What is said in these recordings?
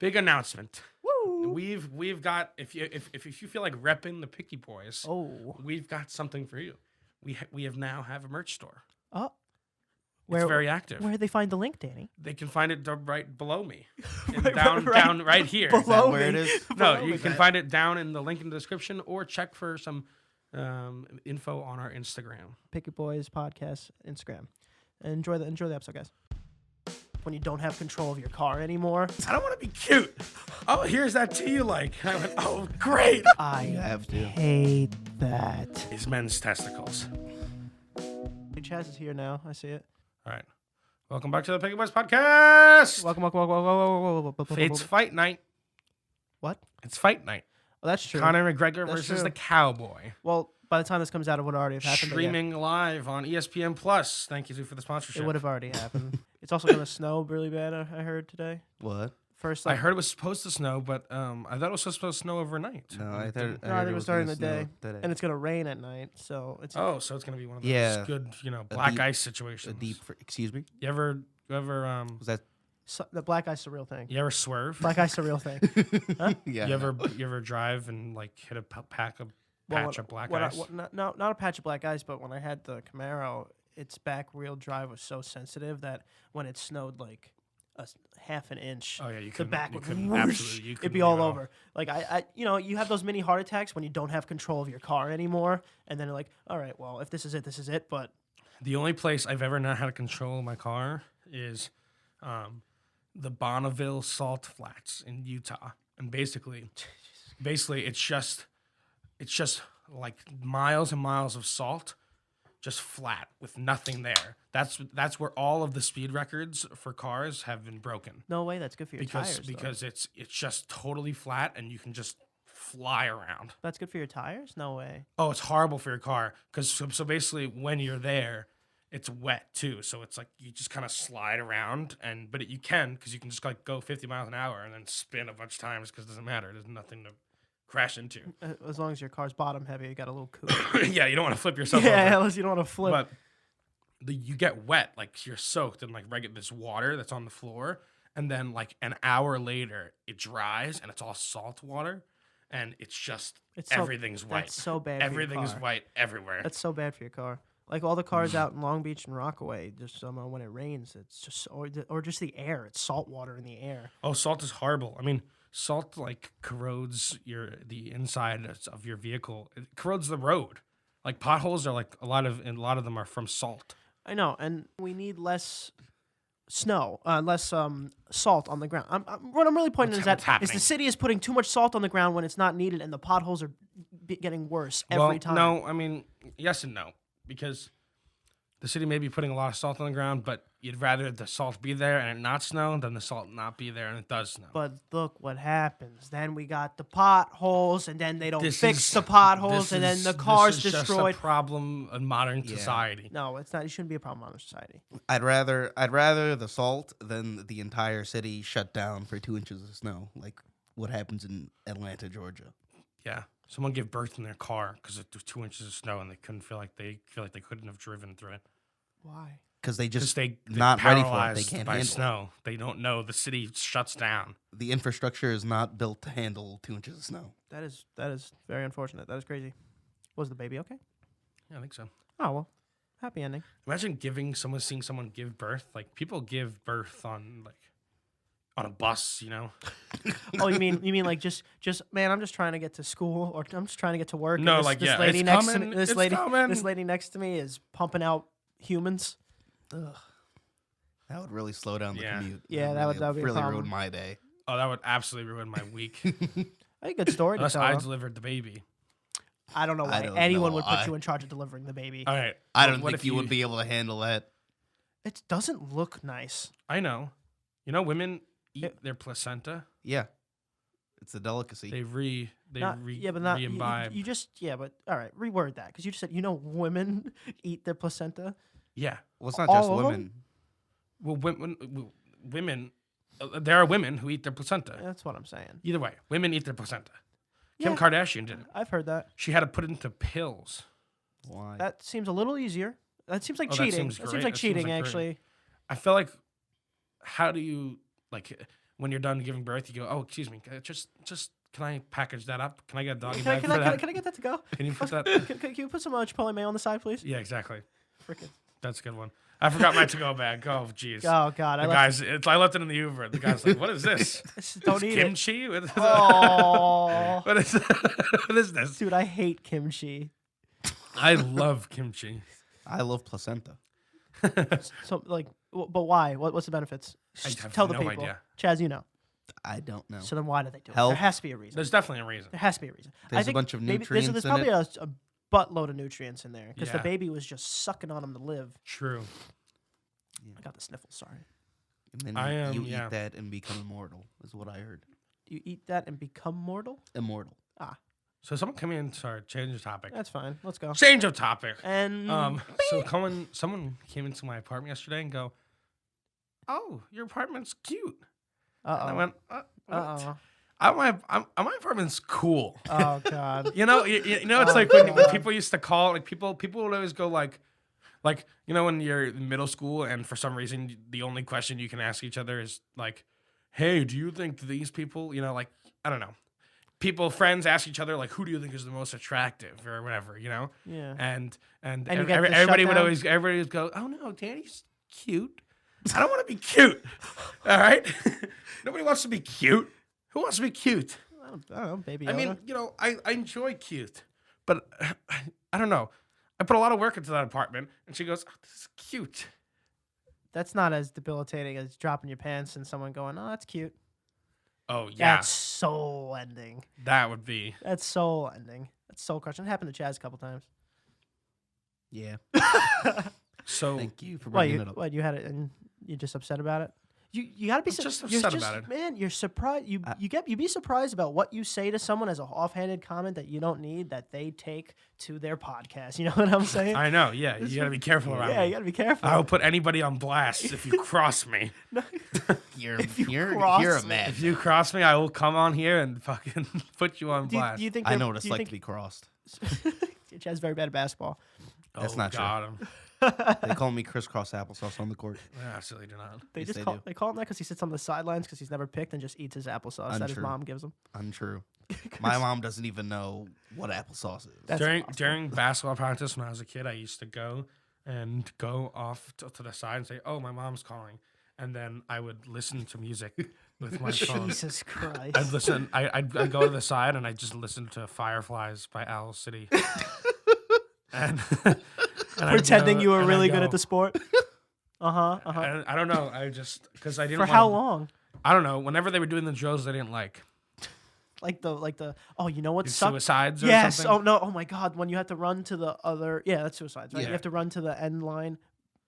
Big announcement. Woo! We've got if you feel like repping the Picky Boys, Oh. we've got something for you. We have now have a merch store. Oh. It's very active. Where they find the link, Danny? They can find it right below me, and Right- down right right here. Below Is that where me. it is? No, Below you me. can find it down in the link in the description, or check for some info on our Instagram. Picky Boys podcast Instagram. Enjoy the episode, guys. When you don't have control of your car anymore. I don't want to be cute. Oh, here's that tea you like. I went, oh, great. I You have to. hate that. It's men's testicles. Chaz is here now. I see it. All right. Welcome back to the Picky Boys podcast. Welcome. It's fight night. What? It's fight night. Well, that's true. Conor McGregor That's versus true. the Cowboy. Well, by the time this comes out, it would already have happened. but yeah, Streaming live on ESPN Plus. Thank you for the sponsorship. it would have already happened. It's also going to snow really bad, I heard today. What? First, I heard it was supposed to snow, but I thought it was supposed to snow overnight. No, I No, I heard think it was during gonna the day. snow today. And it's going to rain at night, so it's... Oh, so it's gonna be one of those Yeah. good, black deep- ice a situations. deep. Excuse me. You ever Was that? So, the black ice is a real thing. you ever swerve? Black ice is a real thing. Yeah. You ever drive and like hit a patch of black ice? Not a patch of black ice, but when I had the Camaro, its back wheel drive was so sensitive that when it snowed like half an inch, Oh yeah, you the couldn't. back you would couldn't whoosh, absolutely. You it'd couldn't be all leave it over. Like you have those mini heart attacks when you don't have control of your car anymore, and then you're like, all right, well, if this is it, this is it. But The only place I've ever not had control of my car is the Bonneville Salt Flats in Utah, and basically it's just like miles and miles of salt, just flat with nothing there. That's where all of the speed records for cars have been broken no way, that's good for your tires. Though. because it's just totally flat and you can just fly around. That's good for your tires. No way. Oh, it's horrible for your car because so basically when you're there, it's wet too. So it's like you just kind of slide around but you can because you can just like go 50 miles an hour and then spin a bunch of times because it doesn't matter. There's nothing to crash into. As long as your car's bottom heavy, you got a little coupe. Yeah, you don't want to flip yourself yeah, over. unless you don't want to flip. But you get wet, like you're soaked in like this water that's on the floor, and then like an hour later it dries and it's all salt water, and it's just everything's white. That's so bad. Everything's for your car. white everywhere. That's so bad for your car. Like all the cars out in Long Beach and Rockaway, just when it rains, it's just or just the air. It's salt water in the air. Oh, salt is horrible. I mean, salt like corrodes the inside of your vehicle. It corrodes the road. Like potholes are like a lot of them are from salt. I know, and we need less snow, less salt on the ground. What I'm really pointing What's is the happening? city is putting too much salt on the ground when it's not needed, and the potholes are getting worse every time. No, I mean yes and no, because the city may be putting a lot of salt on the ground, but you'd rather the salt be there and it not snow than the salt not be there and it does snow. But look what happens. Then we got the potholes, and then they don't This fix is- the potholes, and then this the is- car's this is just destroyed. a problem in modern Yeah. society. No, it's not. It shouldn't be a problem on our society. I'd rather the salt than the entire city shut down for 2 inches of snow, like what happens in Atlanta, Georgia. Yeah, someone gave birth in their car because it was 2 inches of snow and they couldn't feel like they couldn't have driven through it. Why? Because they Because just they're not ready for it. They paralyzed can't by handle snow. They don't know. The city shuts down. it. The infrastructure is not built to handle 2 inches of snow. That is very unfortunate. That is crazy. Was the baby okay? Yeah, I think so. Oh well, happy ending. Imagine seeing someone give birth. Like people give birth on a bus, you know? Oh, you mean like just man? I'm just trying to get to school, or I'm just trying to get to work. and No, this, like, this yeah, lady it's next to coming, me, this it's lady, coming. this lady next to me is pumping out humans. Ugh. That would really slow down the Yeah. commute. Yeah, that would be a really problem. ruin my day. Oh, that would absolutely ruin my week. A good story to Unless tell. I though. delivered the baby. I don't know I why don't anyone know would put why. you in charge of delivering the baby. All right. I What don't think if you would be able to handle that. It doesn't look nice. I know. You know, women eat Yeah. their placenta. Yeah. It's a delicacy. They Yeah, but not re-imbibe. you just but all right, reword that because you just said women eat their placenta. Yeah. Well, it's not all just of them? women. Well, women, there are women who eat their placenta. That's what I'm saying. Either way, women eat their placenta. Kim Yeah. Kardashian did it. I've heard that. She had to put it into pills. Why? That seems a little easier. That seems like Oh, that cheating. seems That seems great. like That seems cheating, like great. actually. I feel like, how do you, like, when you're done giving birth, you go, oh, excuse me, just can I package that up? Can I get a doggy Can I, bag can, for I, can, I, that? can I get that to go? Can you put that? Can you put some Chipotle mayo on the side, please? Yeah, exactly. Frickin'. That's a good one. I forgot my to-go bag. Oh, jeez. Oh God, I left it in the Uber. The guy's like, "What is this? Don't eat it. Kimchi? Oh, What is what is this?" dude, I hate kimchi. I love kimchi. I love placenta. So like, but why? What's the benefits? I Just have tell the no people. idea. Chaz, you know. I don't know. So then why do they do it? Health. There has to be a reason. There's definitely a reason. There has to be a reason. I There's a think bunch of maybe nutrients there's in probably it. a buttload of nutrients in there because the Yeah. baby was just sucking on them to live. True. I got the sniffles. Sorry. And then I am, you yeah. eat that and become immortal, is what I heard. You eat that and become mortal? Immortal. So someone come in. Sorry, change the topic. That's fine. Let's go. Change of topic. And So someone came into my apartment yesterday and go, "Oh, your apartment's cute." And I went, "What?" My apartment's cool. Oh God. You know, you know, it's Oh, like when God. people used to call, like people would always go like, you know, when you're in middle school and for some reason the only question you can ask each other is like, "Hey, do you think these people?" You know, like I don't know. Friends ask each other like, "Who do you think is the most attractive?" or whatever, you know. Yeah. And And you get the everybody would shutdown? everybody would go, "Oh no, Danny's cute." I don't want to be cute. All right, nobody wants to be cute. Who wants to be cute? I don't know, baby. I mean, Yoda. you know, I enjoy cute, but I don't know. I put a lot of work into that apartment, and she goes, "Oh, this is cute." That's not as debilitating as dropping your pants and someone going, "Oh, that's cute." Oh yeah, That's soul ending. that would be. That's soul ending. That's soul crushing. It happened to Chaz a couple times. Yeah. So Thank you for What bringing you it up. what you had it and you're just upset about it? You gotta be I'm just you're upset about it. Man, you're surprised. You be surprised about what you say to someone as an offhanded comment that you don't need that they take to their podcast. You know what I'm saying? I know. Yeah, you gotta be careful around yeah, me. you gotta be careful. I will put anybody on blast if you cross me. You're you a cross me. man. If you cross me, I will come on here and fucking put you on do, you, blast. do you think I they're- know what it's do you like think- to be crossed. Chaz is very bad at basketball. That's Oh, not true. got him. They call me crisscross applesauce on the court. I absolutely do not. They Yes, just they call do. they call him that because he sits on the sidelines because he's never picked and just eats his applesauce that his Untrue. mom gives him. Untrue. My mom doesn't even know what applesauce is. That's during impossible. during basketball practice when I was a kid, I used to go off to the side and say, "Oh, my mom's calling," and then I would listen to music with my phone. Jesus Christ. I'd listen. I'd go to the side and I just listen to Fireflies by Owl City. and I'd Pretending go- you were and I'd really good go, at the sport. Uh-huh. And I don't know. I just because I didn't. For how wanna- long? I don't know. Whenever they were doing the drills, I didn't like Like the oh, you know what the sucks? suicides or Yes. something. Oh no. Oh my God. When you have to run to the other, yeah, that's suicides, right? Yeah. You have to run to the end line,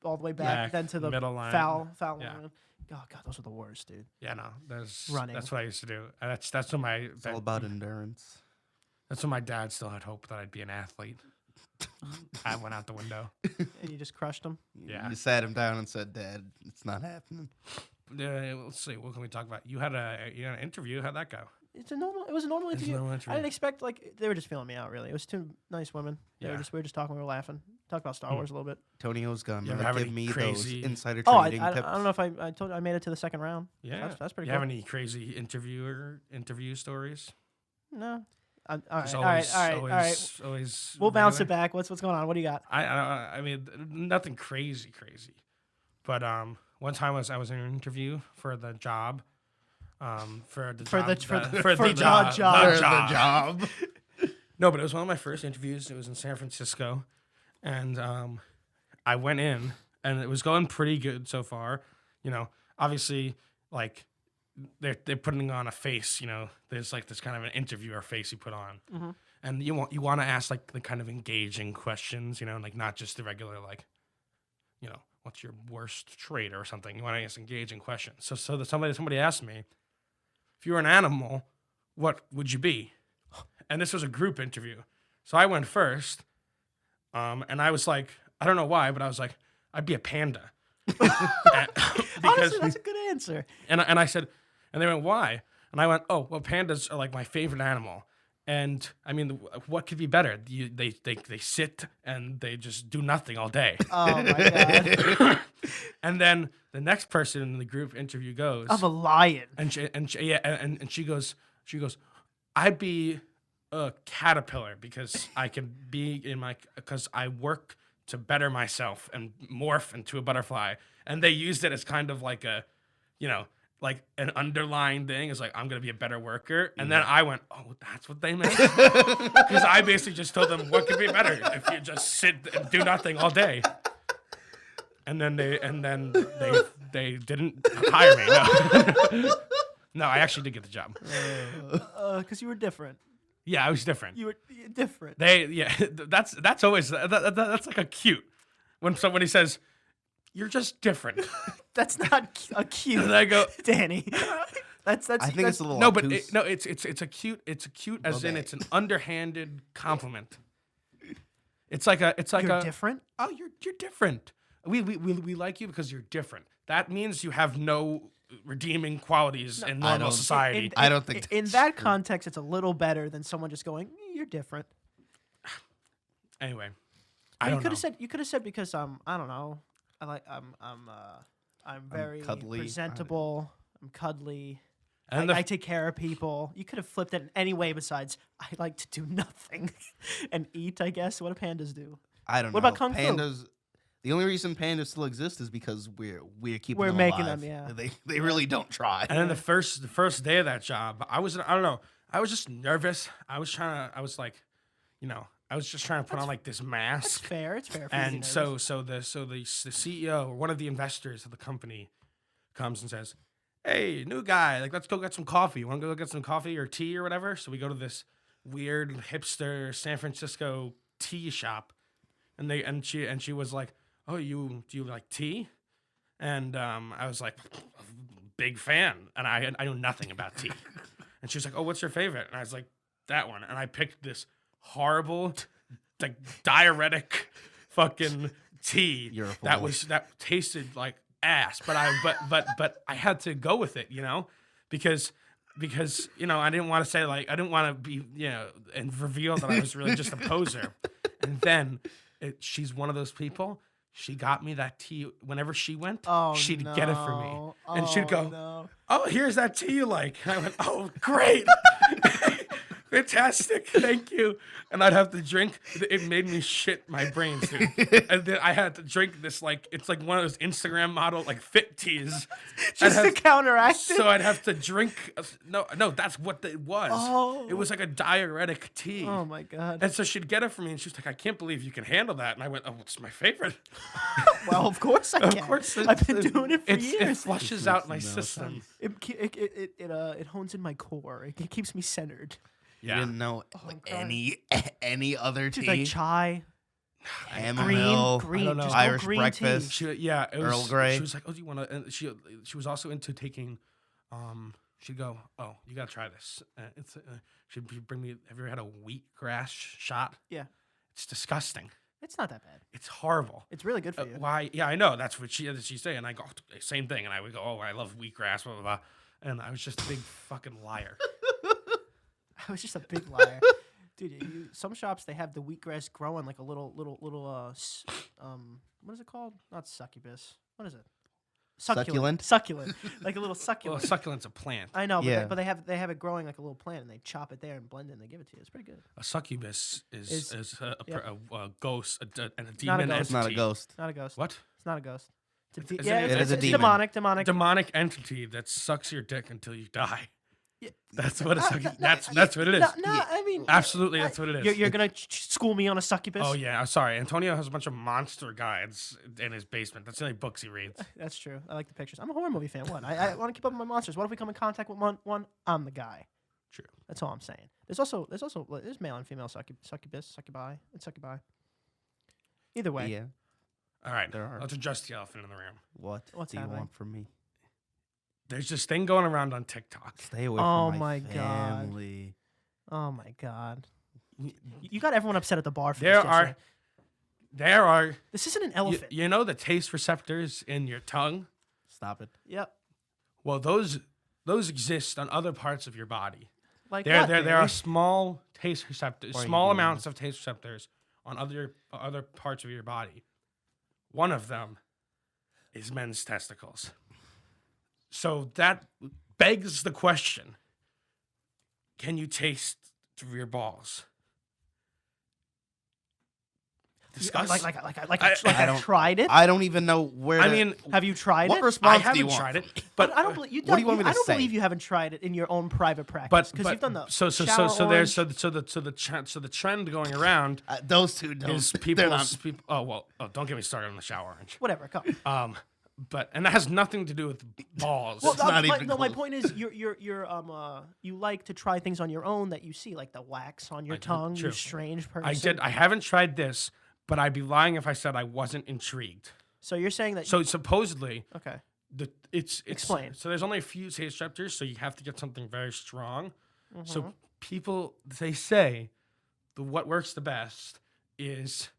all the way back, Yeah, then to the middle line. foul Yeah. line. Oh God, those are the worst, dude. Yeah, no. That's Running. That's what I used to do. And that's when my It's all about endurance. that's when my dad still had hope that I'd be an athlete. I went out the window. And you just crushed them. Yeah. You sat him down and said, "Dad, it's not happening." Let's see. What can we talk about? You had an interview. How'd that go? It was a normal It's a interview. normal I interview. didn't expect they were just feeling me out. Really, it was two nice women. We Yeah. were just talking. We were laughing. Talked about Star Wars a little bit. Tonio's gonna You ever have give any me crazy- those insider Oh, I trading don't tips. know if I told you I made it to the second round. Yeah, That's pretty You cool. have any crazy interview stories? No. All right. There's All right. Always. We'll bounce it whatever. back. What's going on? What do you got? I mean, nothing crazy, but one time I was in an interview for the job, for the For the- job, for the- for for the the job, job. the For the job. job. No, but it was one of my first interviews. It was in San Francisco, and I went in, and it was going pretty good so far. You know, obviously, like they're putting on a face. You know, there's like this kind of an interviewer face you put on, and you want to ask like the kind of engaging questions. You know, like not just the regular like, you know, what's your worst trait or something. You want to ask engaging questions. So somebody asked me, if you were an animal, what would you be? And this was a group interview. So I went first. And I was like, I don't know why, but I was like, I'd be a panda. Honestly, that's a good answer. and I said, and they went, why? And I went, oh, well, pandas are like my favorite animal. And I mean, what could be better? They sit and they just do nothing all day. Oh my god. And then the next person in the group interview goes, Of a lion. and she goes, I'd be a caterpillar because I can be because I work to better myself and morph into a butterfly. And they used it as kind of like a, like an underlying thing is like, I'm going to be a better worker. And then I went, oh, that's what they meant? Because I basically just told them what could be better if you just sit and do nothing all day. And then they didn't hire me. No. No, I actually did get the job. Because you were different. Yeah, I was different. You were different. That's always that's like a cute when somebody says you're just different. That's not a cute. And I go, Danny. That's. I think it's a little. no, but obtuse. it's a cute as in it's an underhanded compliment. It's like You're different. Oh, you're different. We like you because you're different. That means you have no redeeming qualities in normal society. I don't think in that's that true. context, it's a little better than someone just going, "You're different." Anyway, You could have said because I don't know. I'm very cuddly. presentable. I'm cuddly. And I take care of people. You could have flipped it in any way besides I like to do nothing and eat. I guess what do pandas do? I don't know. What about Kung Fu? Pandas? The only reason pandas still exist is because we're keeping We're them making alive. them, yeah. They really don't try. And then the first day of that job, I don't know. I was just nervous. I was just trying to put on like this It's mask. fair. It's fair. For you to be And nervous. so the CEO or one of the investors of the company comes and says, "Hey, new guy, like let's go get some coffee. You want to go get some coffee or tea or whatever?" So we go to this weird hipster San Francisco tea shop, and she was like, "Oh, do you like tea?" And I was like, "Big fan," and I knew nothing about tea. And she was like, "Oh, what's your favorite?" And I was like, "That one." And I picked this horrible, like diuretic, fucking tea You're a that fool. that tasted like ass. But I had to go with it, because I didn't want to say I didn't want to be and reveal that I was really just a poser. And then she's one of those people. She got me that tea whenever she went. Oh, she'd get it for me, no. and she'd go, No. "Oh, here's that tea you like." And I went, "Oh, great, fantastic, thank you." And I'd have to drink. It made me shit my brains, dude. And then I had to drink this it's like one of those Instagram model fit teas. Just to counteract it. So I'd have to drink. No, that's what it was. Oh. It was like a diuretic tea. Oh my god. And so she'd get it for me, and she was like, "I can't believe you can handle that." And I went, "Oh, it's my favorite." Well, of course I can. Of course, I've been doing it for it years. flushes It out makes my no system. It hones in my core. It keeps me centered. You Yeah. didn't know God. any other Dude, tea? like chai, Chamomile, green, don't know. just Irish green breakfast. tea. It was, Earl Grey. She was like, "Oh, do you want to?" And she was also into taking. She'd go, "Oh, you gotta try this." She'd bring me. Have you ever had a wheatgrass shot? Yeah, It's disgusting. it's not that bad. It's horrible. It's really good for you. Why? Yeah, I know. That's what she's saying. And I go, same thing. And I would go, "Oh, I love wheatgrass." Blah blah blah. And I was just a big fucking liar. I was just a big liar. Dude, some shops they have the wheatgrass growing like a little what is it called? Not succubus. What is it? Succulent? Succulent. Like a little Well, succulent. succulent's a plant. I know, Yeah. but they have it growing like a little plant, and they chop it there and blend it, and they give it to you. It's pretty good. A succubus is yeah. a ghost and a Not a demon ghost. It's not a entity. ghost. Not a ghost. What? It's not a ghost. It's a Isn't yeah, it- it's, It is a it's demon. demonic. Demonic entity that sucks your dick until you die. Yeah. That's what a succubus. No, That's what it is. No, I mean, Absolutely, that's what it is. You're gonna school me on a succubus? Oh yeah, I'm sorry. Antonio has a bunch of monster guides in his basement. That's the only books he reads. That's true. I like the pictures. I'm a horror movie fan. What? I want to keep up with my monsters. What if we come in contact with one? I'm the guy. True. That's all I'm saying. There's male and female succubus, succubi, and succubi. Either way. Yeah. All right, There are. let's address the elephant in the room. What's do you happening? want from me? There's this thing going around on TikTok. Stay away Oh from my my God. family. Oh my god. You got everyone upset at the bar for There this yesterday. There are. This isn't an You, elephant. you know the taste receptors in your tongue? Stop it. Yep. Well, those exist on other parts of your body. Like there what, there are Danny? small taste receptors, Why are you small doing amounts this? of taste receptors on other parts of your body. One of them is men's testicles. So that begs the question: can you taste through your balls? Discuss. I don't- tried it. I don't even know where. I to- mean, Have you tried what it? I response do haven't you want? tried it, from me? but I don't believe you. what do you want me to I don't say? believe you haven't tried it in your own private practice because you've done the so shower there's orange. the trend going around Those two don't. is they're people. not- Don't get me started on the shower orange. Whatever. Come. But and that has nothing to do with balls. Well, It's not my, even no, my close. point is you like to try things on your own that you see, like the wax on your tongue. true. You strange person. I did. I haven't tried this, but I'd be lying if I said I wasn't intrigued. So you're saying that? So supposedly, Okay. it's Explain. So there's only a few taste receptors, so you have to get something very strong. So people they say what works the best is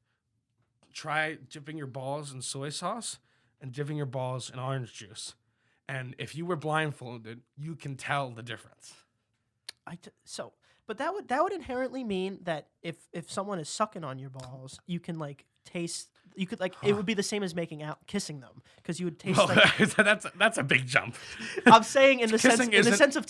try dipping your balls in soy sauce and dipping your balls in orange juice. And if you were blindfolded, you can tell the difference. But that would inherently mean that if someone is sucking on your balls, you can like taste. You could like it would be the same as making out, kissing them, because you would taste. Well, Like, that's a big jump. I'm saying in the Kissing isn't- sense of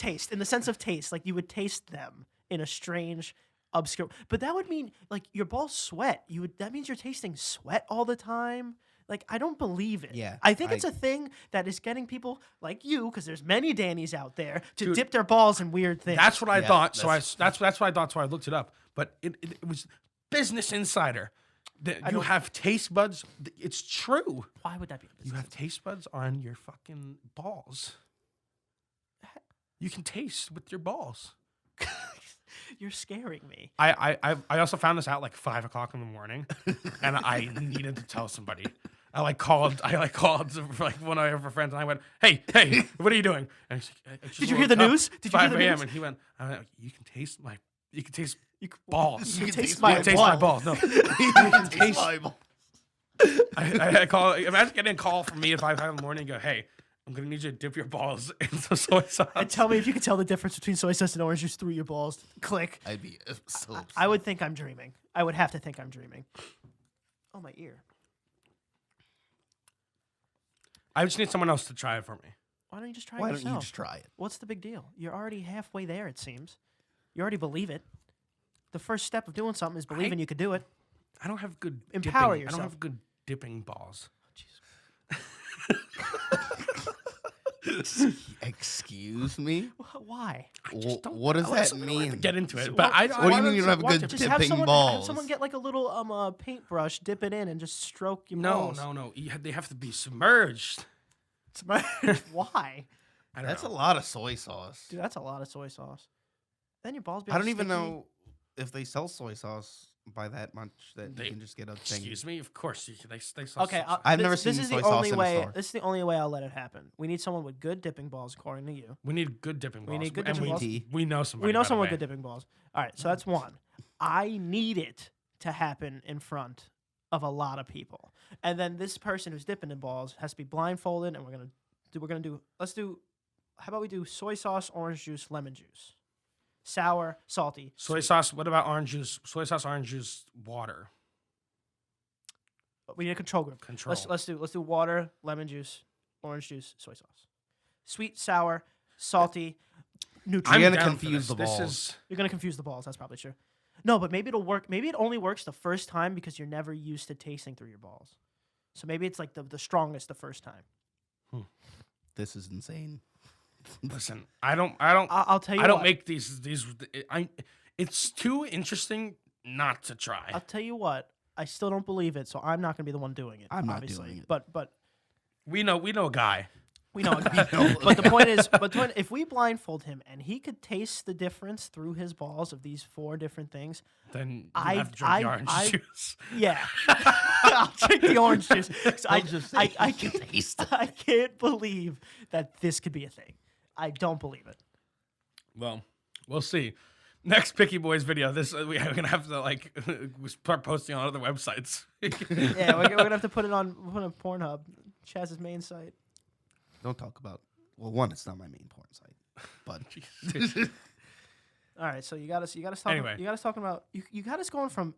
taste, like you would taste them in a strange, obscure. But that would mean like your balls sweat. That means you're tasting sweat all the time. Like I don't believe it. Yeah, I think it's a thing that is getting people like you, because there's many Dannys out there to Dude, dip their balls in weird things. That's what I Yeah, thought. So that's- that's what I thought. So I looked it up. But it was Business Insider. You have taste buds. It's true. Why would that be? You have taste buds on your fucking balls. You can taste with your balls. You're scaring me. I also found this out like 5 o'clock in the morning, and I needed to tell somebody. I called like one of our friends, and I went, "Hey, what are you doing?" And he's like, "I just Did you hear the woke up, news? Did you hear 5 the a.m. news? And he went, "You can taste balls. You can taste You my can taste my balls. No, you can taste." I call. Imagine getting a call from me at 5 in the morning and go, "Hey, I'm gonna need you to dip your balls in some soy sauce." And tell me if you can tell the difference between soy sauce and orange juice through your balls. Click. I'd be so upset. I would think I'm dreaming. I would have to think I'm dreaming. Oh, my ear. I just need someone else to try it for me. Why don't you just try Why it don't yourself? you just try it? What's the big deal? You're already halfway there, it seems. You already believe it. The first step of doing something is believing you could do it. I don't have good Empower dipping. I yourself. don't have good dipping balls. Excuse me? Why? What does that mean? Get into it, but I. What do you mean you don't have Watch good it. Just have dipping someone, balls? Have someone get like a little paintbrush, dip it in, and just stroke your No, balls. no. They have to be submerged. Why? I don't That's know. a lot of soy sauce. Dude, that's a lot of soy sauce. Then your balls be I all don't even sticky. know if they sell soy sauce by that much that They- you can just get a thing. Excuse me. Of course, they sell. Okay, I've this- never this seen is soy the sauce only in a way. store. This is the only way I'll let it happen. We need someone with good dipping balls, according to you. We need good dipping balls. need good and dipping balls. we know somebody. We know by the someone way. with good dipping balls. All right, so that's one. I need it to happen in front of a lot of people, and then this person who's dipping in balls has to be blindfolded, and let's do. How about we do soy sauce, orange juice, lemon juice, sour, salty, Soy sweet. sauce. What about orange juice? Soy sauce, orange juice, water. We need a control group. Control. Let's do water, lemon juice, orange juice, soy sauce, sweet, sour, salty, neutral. I'm I'm gonna down for confuse this. the balls. This is You're gonna confuse the balls. That's probably true. No, but maybe it'll work. Maybe it only works the first time because you're never used to tasting through your balls. So maybe it's like the strongest the first time. This is insane. listen. I don't. I'll tell you. I don't what. make these. It's too interesting not to try. I'll tell you what. I still don't believe it, so I'm not gonna be the one doing it. I'm not obviously. doing it. But We know a guy. we know. But the point is, if we blindfold him and he could taste the difference through his balls of these 4 different things, Then you I- have to drink I- the orange I- juice. yeah, I'll drink the orange juice. 'Cause I just say I you can can't taste it. I can't believe that this could be a thing. I don't believe it. Well, we'll see. Next Picky Boys video. This we're gonna have to like start posting on other websites. Yeah, we're gonna have to put it on Pornhub, Chaz's main site. Don't talk about. Well, one, it's not my main porn site, but All right, so you got us talking. Anyway. You got us talking about. You got us going from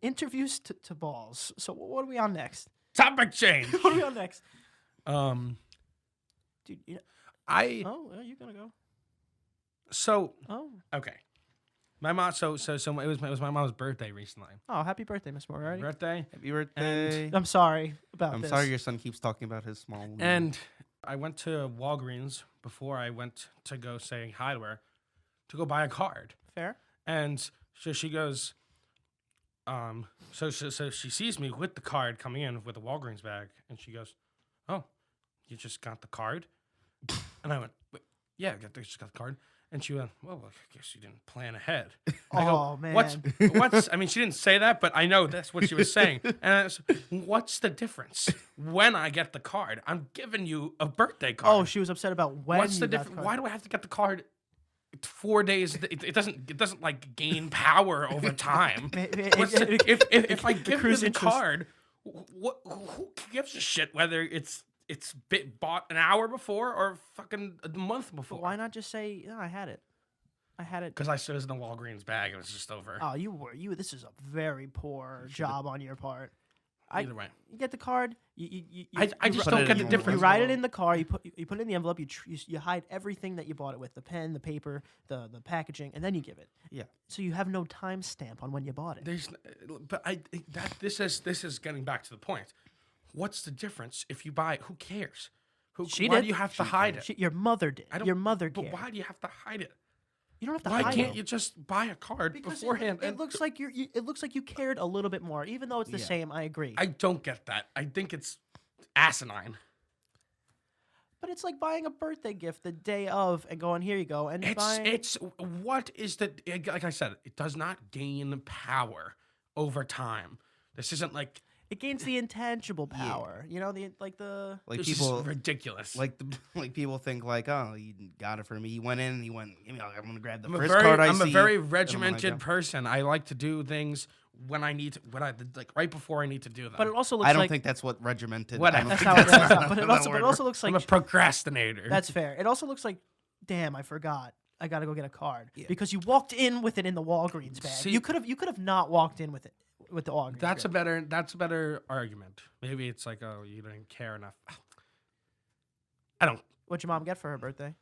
interviews to balls. So what are we on next? Topic change. What are we on next, um, dude? I Oh, well, you're gonna go. so Oh, okay. My mom. So it was my mom's birthday recently. oh, happy birthday, Miss Moriarty. Birthday. Happy birthday. I'm sorry about I'm this. sorry your son keeps talking about his small wound. And I went to Walgreens before I went to go say hi to her to go buy a card. Fair. And so she goes, so she sees me with the card coming in with the Walgreens bag, and she goes, "Oh, you just got the card?" And I went, "Wait, yeah, just got the card." And she went, "Well, I guess you didn't plan ahead." I go, Oh man. What's? I mean, she didn't say that, but I know that's what she was saying. And I was, what's the difference when I get the card? I'm giving you a birthday card. Oh, she was upset about when. What's the you got difference? card. Why do I have to get the card 4 days? It doesn't like gain power over time. If I give you cruise the interest. card, who gives a shit whether it's bought an hour before or fucking a month before? Why not just say, "No, I had it. I had it." Because I said it was in the Walgreens bag. It was just over. Oh, you. This is a very poor job on your part. Either way, You get the card. You I just put don't it get in the the difference. You write it in the car. You put it in the envelope. You hide everything that you bought it with: the pen, the paper, the packaging, and then you give it. Yeah. So you have no timestamp on when you bought it. There's, but this is getting back to the point. What's the difference if you buy? Who cares? She Why did. do you have to hide it? Your mother did. I don't- Your mother But cared. why do you have to hide it? You don't have to Why hide can't it. you just buy a card Because beforehand? it looks like it looks like you cared a little bit more, even though it's the Yeah. same. I agree. I don't get that. I think it's asinine. But it's like buying a birthday gift the day of and going, "Here you go," and buying. It's what is the like I said, it does not gain power over time. This isn't like It gains the intangible power. You know, the Like this people is ridiculous. like like people think like, oh, he got it for me. He went in and he went, I'm gonna grab the I'm a first very, card I I'm see. a very and I'm regimented like, person. I like to do things when I need to, like right before I need to do them. but it also looks I don't like think that's what regimented. Whatever. I don't that's think how it that's is. But it how also, that but it word also looks I'm like a procrastinator. that's fair. It also looks like, damn, I forgot. I gotta go get a card Yeah. because you walked in with it in the Walgreens bag. See- you could have not walked in with it with the Walgreens. That's a bag. better argument. Maybe it's like, oh, you didn't care enough. I don't. What'd your mom get for her birthday?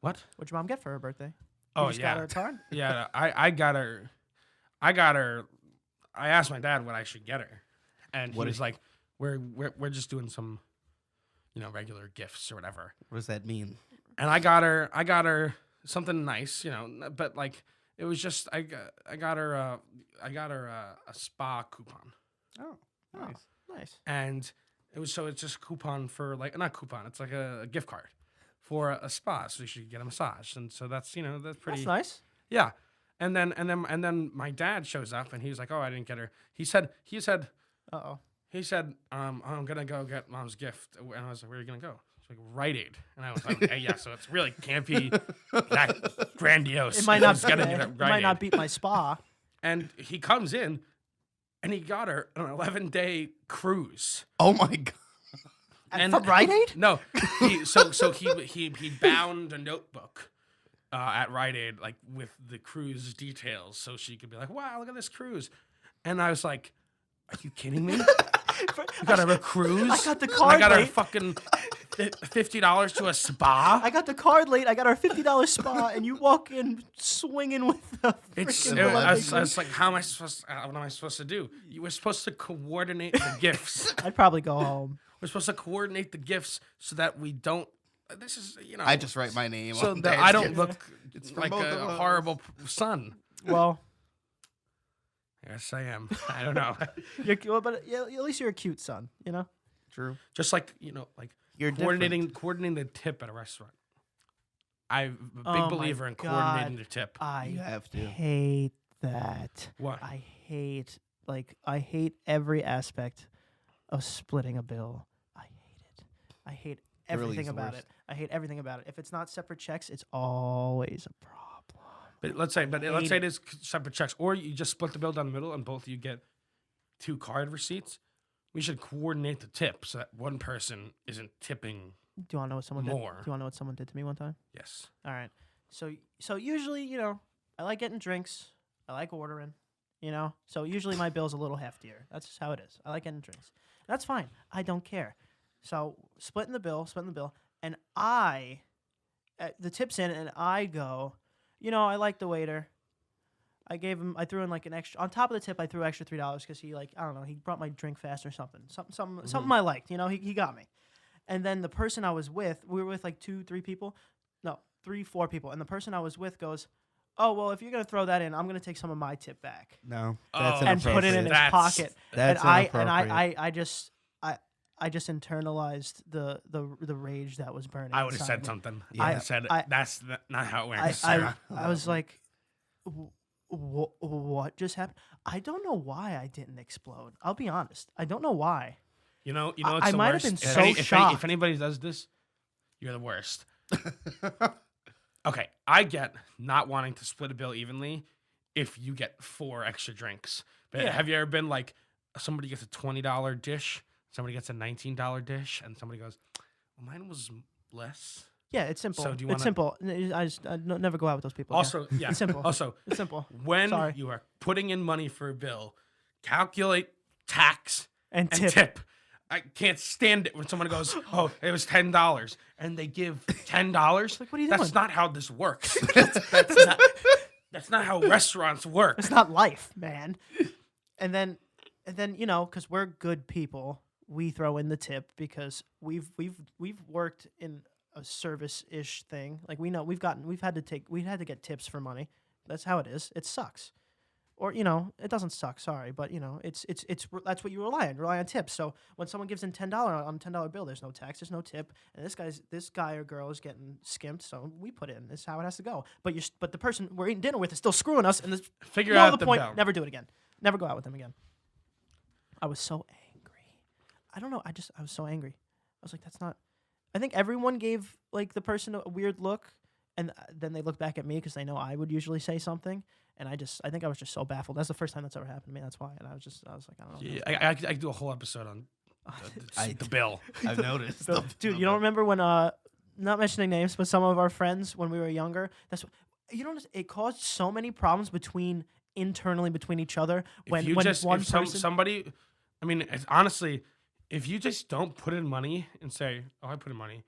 What? What'd your mom get for her birthday? You Oh just yeah, got her a card. yeah. I got her. I asked my dad what I should get her, and he What was did- like, "We're just doing some, regular gifts or whatever." What does that mean? And I got her something nice, but like it was just I got her a spa coupon, Oh, Oh, nice. nice. and it's just a coupon for like not coupon, it's like a gift card for a spa, so you should get a massage, and so that's that's pretty That's nice. yeah. And then my dad shows up and he's like, "Oh, I didn't get her." He said Uh oh. I'm gonna go get mom's gift, and I was like, "Where are you gonna go?" He's like, "Rite Aid," and I was like, "Hey, yeah." So it's really can't be that grandiose. It might if not. it's gonna be It at Rite might not Aid. beat my spa. And he comes in, and he got her an 11-day cruise. Oh my god. And From Rite Aid? No, he bound a notebook at Rite Aid like with the cruise details, so she could be like, "Wow, look at this cruise," and I was like, "Are you kidding me? You got her a cruise? I got the And card I got her late. fucking $50 to a spa." I got the card late. I got our $50 spa, and you walk in swinging with the It's. freaking I I was- was like, "How am I supposed? What am I supposed to do? You were supposed to coordinate the gifts. I'd probably go home. We're supposed to coordinate the gifts so that we don't. This is I just write my name. so on that Dad's I don't gift. look It's from like both of a us. horrible son." Well, Yes, I am. I don't know. but yeah, at least you're a cute son, you know? True. Just like like You're coordinating the tip at a restaurant. I'm a Oh big my believer in God. coordinating the tip. I You have to. hate that. What? I hate every aspect of splitting a bill. I hate it. I hate It really everything is the about worst. it. I hate everything about it. If it's not separate checks, it's always a problem. But let's say hate it is separate checks, or you just split the bill down the middle, and both of you get 2 card receipts. We should coordinate the tip so that one person isn't tipping. Do you want to know what someone did? More. Do you want to know what someone did to me one time? Yes. All right. So usually, I like getting drinks. I like ordering. So usually my bill's a little heftier. That's just how it is. I like getting drinks. That's fine. I don't care. So splitting the bill, and the tip's in, and I go, I like the waiter. I threw in like an extra, on top of the tip, I threw extra $3 because he I don't know, he brought my drink fast or something. Something I liked, he got me. And then the person I was with, we were with like 2-3 people. No, 3-4 people. And the person I was with goes, oh, well, if you're going to throw that in, I'm going to take some of my tip back. No, Oh, that's And put it in his That's- pocket. That's and inappropriate. I just internalized the rage that was burning. I would have inside said me. something. Yeah. I would have said, I- that's not how it I, works. I, Sarah." I was like, what just happened? I don't know why I didn't explode. I'll be honest. I don't know why. You know, I what's the might have worst? been If so shocked. If anybody does this, you're the worst. Okay, I get not wanting to split a bill evenly if you get 4 extra drinks. But Yeah. have you ever been like, somebody gets a $20 dish, somebody gets a $19 dish, and somebody goes, well, mine was less? Yeah, it's simple. So do you It's simple. I never go out with those people. again. Also, yeah. It's simple. Also, It's simple. when Sorry. you are putting in money for a bill, calculate tax And and tip. tip. I can't stand it when someone goes, "Oh, it was $10," and they give $10. Like, what are you That's doing? not how this works. That's not how restaurants work. It's not life, man. And then because we're good people, we throw in the tip because we've worked in a service-ish thing. Like we know we had to get tips for money. That's how it is. It sucks. Or it doesn't suck. Sorry, but it's that's what you rely on tips. So when someone gives in $10 on a $10 bill, there's no tax, there's no tip, and this guy or girl is getting skimped. So we put in. This is how it has to go. But the person we're eating dinner with is still screwing us, and this Figure more out the the point. bill. Never do it again. Never go out with them again. I was so angry. I don't know. I was so angry. I was like, that's not. I think everyone gave like the person a weird look, and then they look back at me because they know I would usually say something. And I think I was just so baffled. That's the first time that's ever happened to me. That's why. And I was like, I don't know. Yeah, I could do a whole episode on the bill. I've noticed. So, dude, you don't remember when not mentioning names, but some of our friends when we were younger. That's what it caused so many problems internally between each other when If you just one if person. somebody, I mean, honestly, if you just don't put in money and say, "Oh, I put in money,"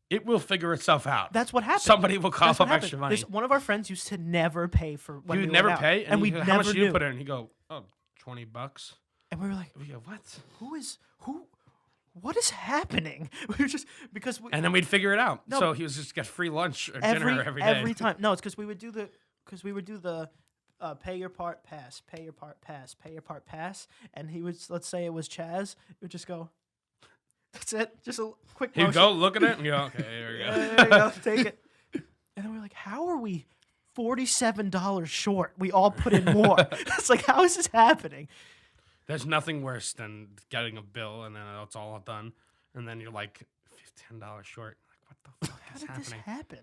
it will figure itself out. That's what happened. Somebody will cough That's what up happened. extra money. One of our friends used to never pay for when He we would never went out. pay, and we how never much do knew. you put in? He go, "Oh, $20." And we were like, We go, "What?" who? What is happening? We were just because we, And then we'd figure it out. No. So he was just get free lunch or dinner every day. every time. No, it's because we would do the pay your part, pass, pay your part, pass, pay your part, pass, and he would, let's say it was Chaz, he would just go. That's it. Just a quick He'd motion. go look at it and go, "Okay, here we go." There you go. Take it. And then we're like, how are we $47 short? We all put in more. It's like, how is this happening? There's nothing worse than getting a bill and then it's all done, and then you're like $10 short. Like, what the fuck How is did happening? this happen?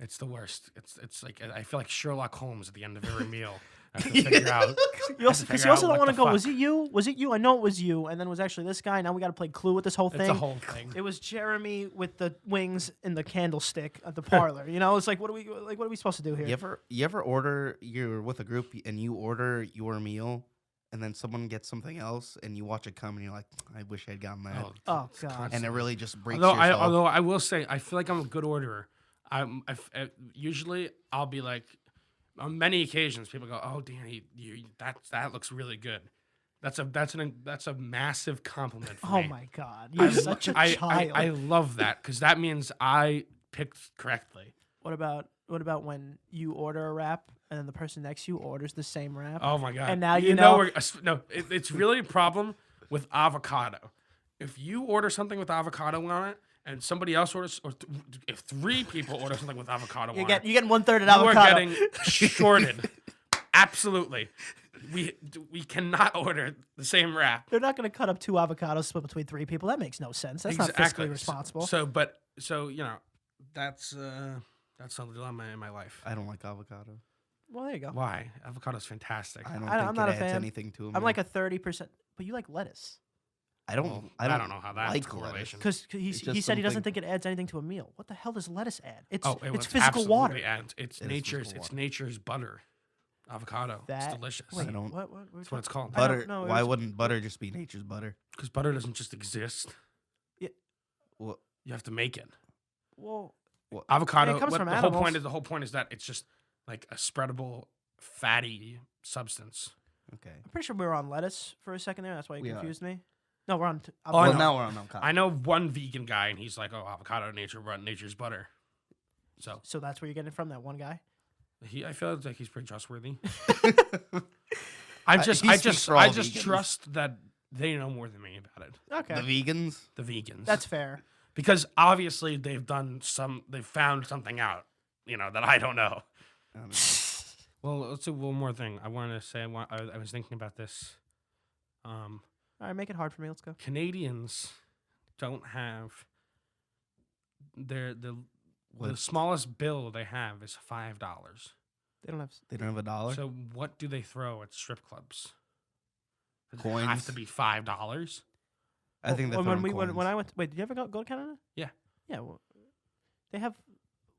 It's the worst. It's like I feel like Sherlock Holmes at the end of every meal. I have to figure out. Because figure you also out don't what want to the go, was fuck. it you? Was it you? I know it was you. And then it was actually this guy. Now we got to play Clue with this whole thing. It's a whole thing. It was Jeremy with the wings in the candlestick at the parlor. It's like, what are we supposed to do here? You ever order? You're with a group and you order your meal, and then someone gets something else, and you watch it come, and you're like, I wish I'd gotten that. Oh, it's God. constant. And it really just breaks Although your soul. although I will say, I feel like I'm a good orderer. Usually I'll be like, on many occasions, people go, "Oh, Danny, that looks really good." That's a massive compliment for Oh me. my God. You're such a child. I love that because that means I picked correctly. What about when you order a wrap and then the person next to you orders the same wrap? Oh my God! And now it's really a problem with avocado. If you order something with avocado on it, and somebody else orders, or if 3 people order something with avocado on it, you're getting 1/3 of you avocado. are getting shorted. Absolutely. We cannot order the same wrap. They're not going to cut up 2 avocados split between 3 people. That makes no sense. That's not fiscally responsible. So that's a dilemma in my life. I don't like avocado. Well, there you go. Why? Avocado's fantastic. I don't I'm think not it a adds fan. anything to them. I'm like a 30%, but you like lettuce. I don't. Well, I don't know how that's like correlation. Because he It's just said he doesn't something- think it adds anything to a meal. What the hell does lettuce add? It's Oh, it's physical absolutely water. adds- It's It is nature's. physical It's water. nature's butter, avocado. That It's delicious. Wait, don't- what? What? That's what it's called. I don't Butter. know, it Why was- wouldn't butter just be nature's butter? Because butter doesn't just exist. Well, You have to make it. Well, Avocado. It comes from the whole point animals. is the whole point is that it's just like a spreadable, fatty substance. okay. I'm pretty sure we were on lettuce for a second there. That's why you We are. confused me. No, we're on. Oh, I Well, know. now we're on avocado. I know one vegan guy, and he's like, "Oh, avocado, nature's butter." So So that's where you're getting it from, that one guy. I feel like he's pretty trustworthy. he I speaks just for all vegans. trust that they know more than me about it. Okay, The vegans. The vegans. that's fair. because obviously they've found something out, that I don't know. I don't know. Well, let's do one more thing. I want to say I was thinking about this. All right, make it hard for me. Let's go. Canadians don't have the What? smallest bill they have is $5. They don't have. They don't have a dollar. So what do they throw at strip clubs? Does it Coins. have to be $5? I think Well, that's when I went. Wait, did you ever go to Canada? Yeah. Yeah. Well, they have.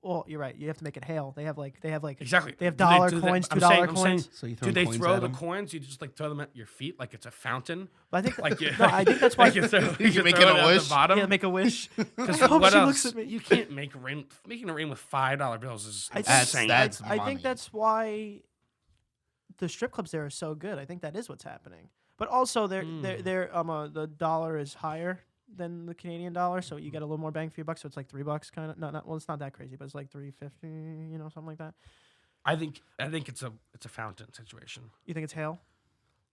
Well, you're right. You have to make it hail. They have like. Exactly. They have Do dollar do coins, I'm $2 saying- I'm saying, coins. So you do they coins throw at the 'em? coins? You just throw them at your feet like it's a fountain. But I think. Like you, no, I think that's why. like you throw, You you make throw it it a at wish? the bottom. Yeah, make a wish. Because I hope what she else? looks at me. You can't making it rain with $5 bills is I think- insane. That's I money. think that's why the strip clubs there are so good. I think that is what's happening. But also, the dollar is higher than the Canadian dollar, so you get a little more bang for your buck. So it's like $3, kind of. Not well, it's not that crazy, but it's like $3.50, something like that. I think it's a fountain situation. You think it's hail?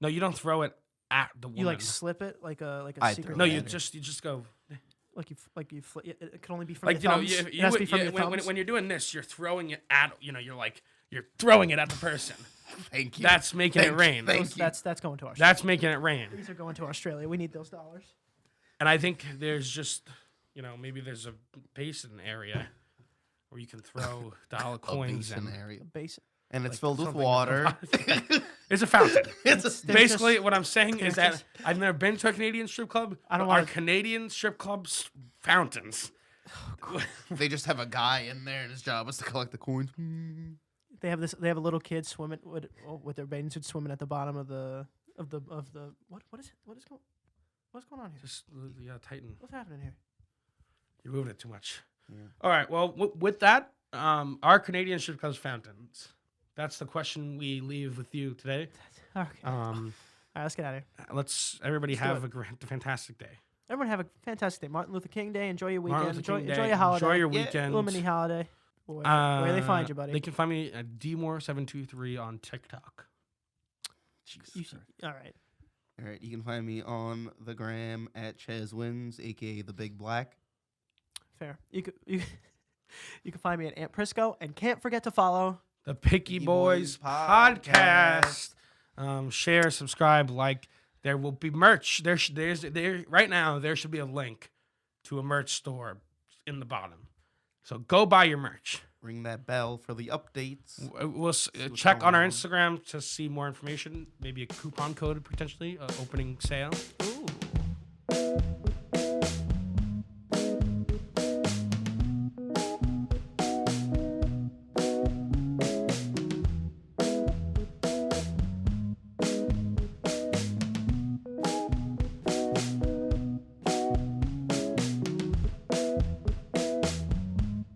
No, you don't throw it at the woman. You like slip it like a I'd secret. throw no, it you at her. just go like you it can only be from like your thumbs. you It has to be from your when, thumbs. when you're doing this, you're throwing it at you're throwing it at the person. Thank you. That's making it rain. thank you. That's going to Australia. That's making it rain. These are going to Australia. We need those dollars. And I think there's just maybe there's a basin area where you can throw dollar a coins basin in. area, Basic. and it's Like filled with something water. It's a fountain. It's There's Basically, just- what I'm saying is there's that just- I've never been to a Canadian strip club. I don't but our wanna- Canadian strip clubs fountains. they just have a guy in there, and his job is to collect the coins. They have this. They have a little kid swimming with their bathing suit swimming at the bottom of the what's going on here? Just tighten. What's happening here? You're moving it too much. Yeah. All right. Well, with that, our Canadian strip clubs fountains. That's the question we leave with you today. Okay. All right, Um, let's get out of here. let's everybody Let's do have it. a fantastic day. Everyone have a fantastic day. Martin Luther King Day. Enjoy your weekend. Martin Luther King enjoy Day. your holiday. Enjoy your Yeah, weekend. Little mini holiday. Where they find you, buddy? They can find me at dmore723 on TikTok. All right. All right, you can find me on the gram at ChezWins, aka the Big Black. Fair. You can find me at Aunt Prisco, and can't forget to follow. The Picky Picky Boys Boys podcast. Share, subscribe, like. There will be merch. There's right now. There should be a link to a merch store in the bottom. So go buy your merch. Ring that bell for the updates. We'll what's check on our going on. Instagram to see more information. Maybe a coupon code potentially, opening sale. Ooh.